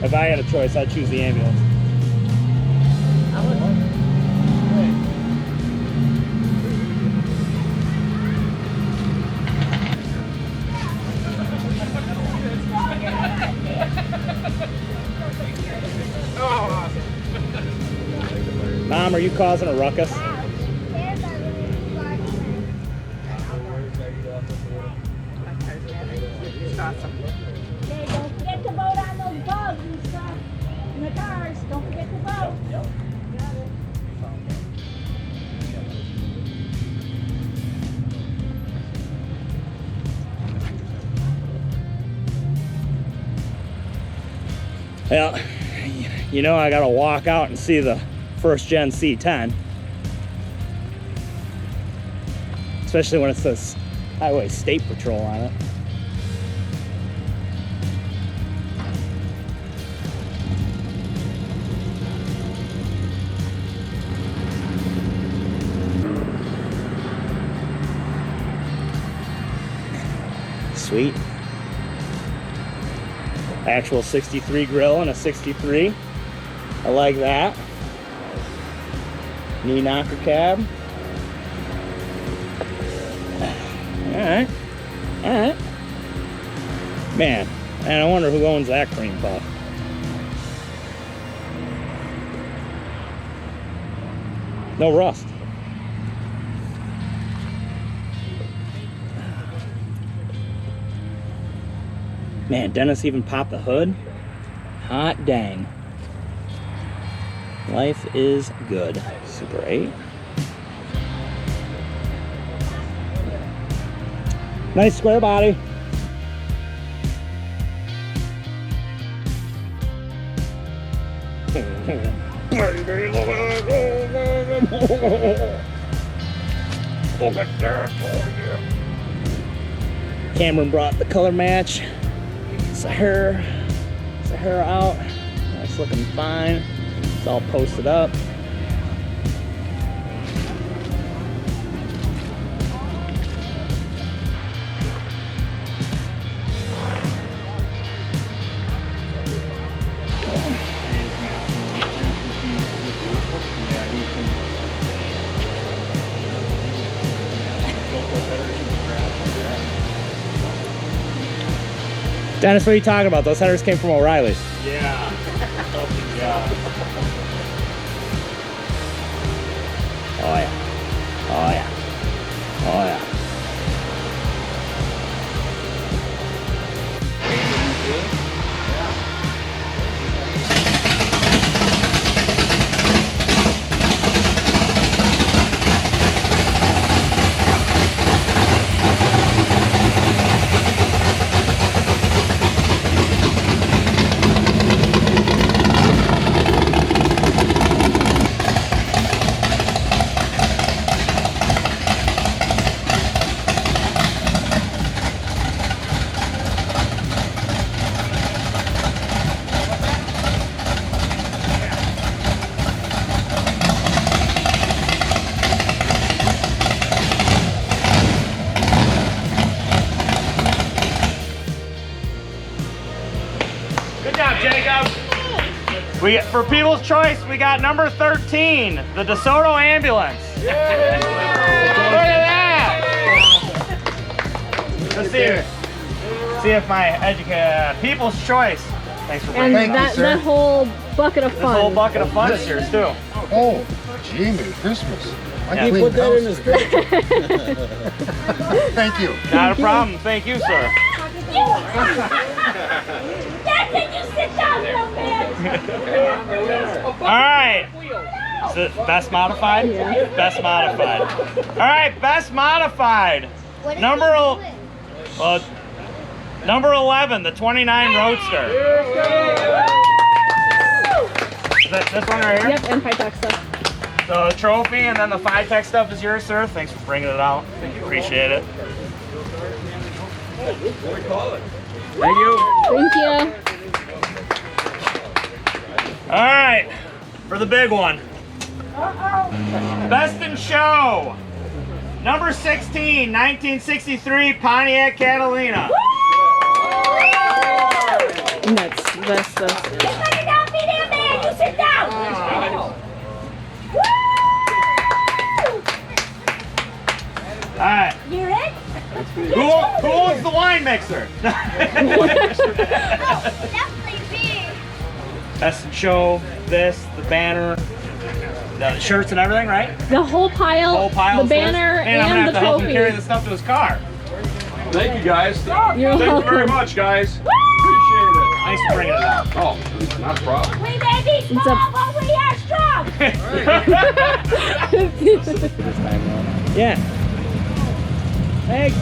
If I had a choice, I'd choose the ambulance. I would. Mom, are you causing a ruckus? Awesome. Hey, don't forget to vote on those bugs and stuff in the cars. Don't forget to vote. Yep. Got it. Well, you know I gotta walk out and see the first gen C10. Especially when it says Highway State Patrol on it. Sweet. Actual 63 grill and a 63. I like that. Knee knocker cab. Alright. Alright. Man, and I wonder who owns that cream puff. No rust. Man, Dennis even popped the hood. Hot dang. Life is good. Super 8. Nice square body. Cameron brought the color match. Sahara out. That's looking fine. It's all posted up. Dennis, what are you talking about? Those headers came from O'Reilly's. Yeah. Oh yeah. Oh yeah. Oh yeah. For People's Choice, we got number 13, the DeSoto ambulance. Look at that! Let's see if my People's Choice. Thanks for bringing And that whole bucket of fun. This whole bucket of fun is yours too. Oh, gee, Merry Christmas. Yeah. Put that in his Thank you. Not a problem. Thank you, sir. Dad, can you sit down, little man? All right. Is it best modified? Yeah. Best modified. All right, best modified. Number 11, the 29 Roadster. Is that this one right here? Yep, and high-tech stuff. So the trophy and then the Phi-Tech stuff is yours, sir. Thanks for bringing it out. Appreciate it. Thank you. Thank you. All right, for the big one. Best in Show. Number 16, 1963 Pontiac Catalina. And that's this. Everybody down, be there, man. You sit down. Woo! All right. You're in? Who owns the wine mixer? Definitely me. Best in show, this, the banner, the shirts and everything, right? The whole pile, Whole pile. the banner, and I'm gonna and have the to help him trophy. carry the stuff to his car. Thank you guys. You're Thank you welcome. very much, guys. Appreciate it. Thanks for bringing it up. Oh, not a problem. We may be small, but we are strong. This time, yeah. Thanks.